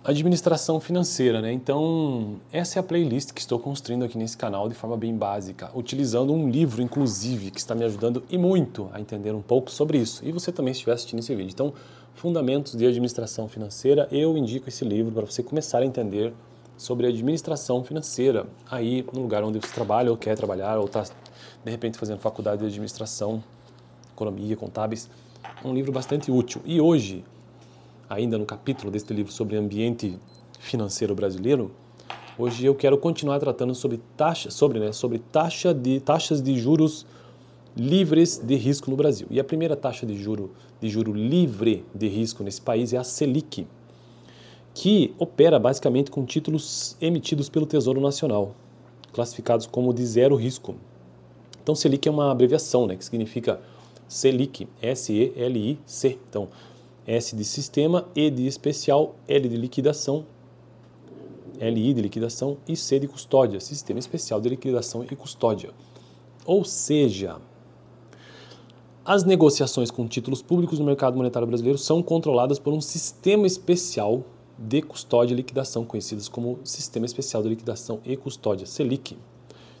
Administração financeira, né? Então, essa é a playlist que estou construindo aqui nesse canal de forma bem básica, utilizando um livro, inclusive, que está me ajudando e muito a entender um pouco sobre isso. E você também estiver assistindo esse vídeo. Então, Fundamentos de Administração Financeira, eu indico esse livro para você começar a entender sobre administração financeira, aí no lugar onde você trabalha ou quer trabalhar, ou está, de repente, fazendo faculdade de administração, economia, contábeis. É um livro bastante útil. E hoje, ainda no capítulo deste livro sobre ambiente financeiro brasileiro, hoje eu quero continuar tratando sobre taxas de juros livres de risco no Brasil. E a primeira taxa de juro livre de risco nesse país é a Selic, que opera basicamente com títulos emitidos pelo Tesouro Nacional, classificados como de zero risco. Então, Selic é uma abreviação, né, que significa Selic, S-E-L-I-C. Então, S de sistema, E de especial, L de liquidação, LI de liquidação e C de custódia, Sistema Especial de Liquidação e Custódia. Ou seja, as negociações com títulos públicos no mercado monetário brasileiro são controladas por um sistema especial de custódia e liquidação, conhecidos como Sistema Especial de Liquidação e Custódia, Selic.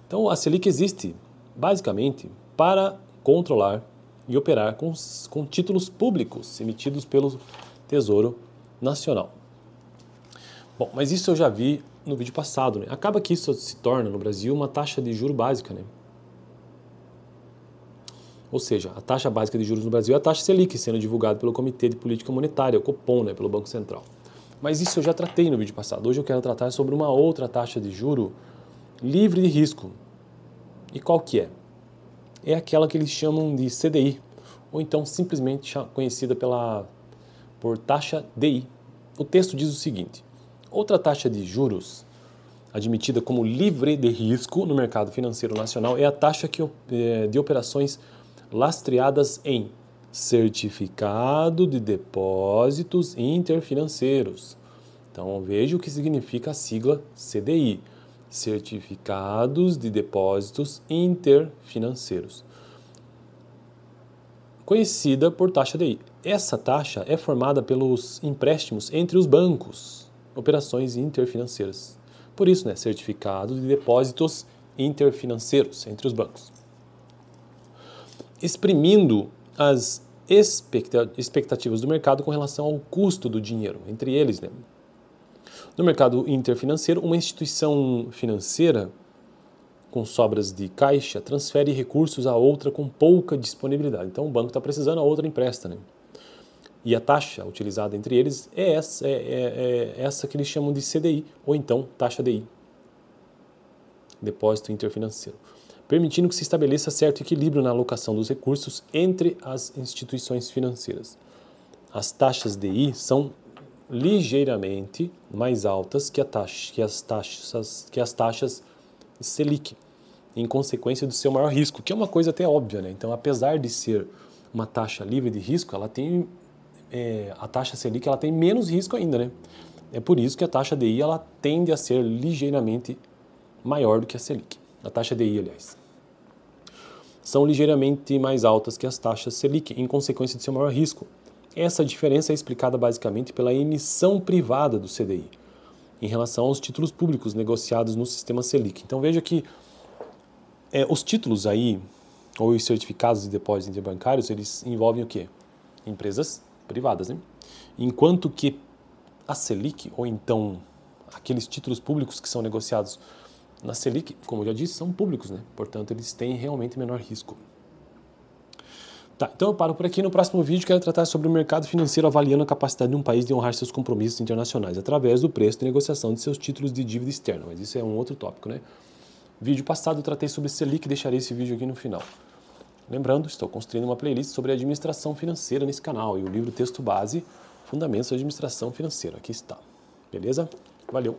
Então, a Selic existe, basicamente, para controlar e operar com títulos públicos emitidos pelo Tesouro Nacional. Bom, mas isso eu já vi no vídeo passado, né? Acaba que isso se torna, no Brasil, uma taxa de juro básica, né? Ou seja, a taxa básica de juros no Brasil é a taxa Selic, sendo divulgada pelo Comitê de Política Monetária, o Copom, né? Pelo Banco Central. Mas isso eu já tratei no vídeo passado. Hoje eu quero tratar sobre uma outra taxa de juro livre de risco. E qual que é? É aquela que eles chamam de CDI, ou então simplesmente conhecida por taxa DI. O texto diz o seguinte: outra taxa de juros admitida como livre de risco no mercado financeiro nacional é a taxa de operações lastreadas em certificado de depósitos interfinanceiros. Então veja o que significa a sigla CDI. Certificados de Depósitos Interfinanceiros, conhecida por taxa DI. Essa taxa é formada pelos empréstimos entre os bancos, operações interfinanceiras. Por isso, né, certificados de depósitos interfinanceiros entre os bancos. Exprimindo as expectativas do mercado com relação ao custo do dinheiro, entre eles, né? No mercado interfinanceiro, uma instituição financeira com sobras de caixa transfere recursos a outra com pouca disponibilidade. Então o banco está precisando, a outra empresta, né? E a taxa utilizada entre eles é essa que eles chamam de CDI, ou então taxa DI, Depósito Interfinanceiro, permitindo que se estabeleça certo equilíbrio na alocação dos recursos entre as instituições financeiras. As taxas DI são ligeiramente mais altas que as taxas Selic, em consequência do seu maior risco, que é uma coisa até óbvia, né? Então, apesar de ser uma taxa livre de risco, ela tem a taxa Selic ela tem menos risco ainda, né? É por isso que a taxa DI ela tende a ser ligeiramente maior do que a Selic. A taxa DI, aliás, são ligeiramente mais altas que as taxas Selic, em consequência do seu maior risco. Essa diferença é explicada basicamente pela emissão privada do CDI, em relação aos títulos públicos negociados no sistema Selic. Então veja que os títulos aí, ou os certificados de depósitos interbancários, eles envolvem o quê? Empresas privadas, né? Enquanto que a Selic, ou então aqueles títulos públicos que são negociados na Selic, como eu já disse, são públicos, né? Portanto, eles têm realmente menor risco. Tá, então eu paro por aqui. No próximo vídeo quero tratar sobre o mercado financeiro avaliando a capacidade de um país de honrar seus compromissos internacionais através do preço de negociação de seus títulos de dívida externa, mas isso é um outro tópico, né? Vídeo passado eu tratei sobre Selic, deixarei esse vídeo aqui no final. Lembrando, estou construindo uma playlist sobre administração financeira nesse canal e o livro texto base Fundamentos da Administração Financeira. Aqui está. Beleza? Valeu!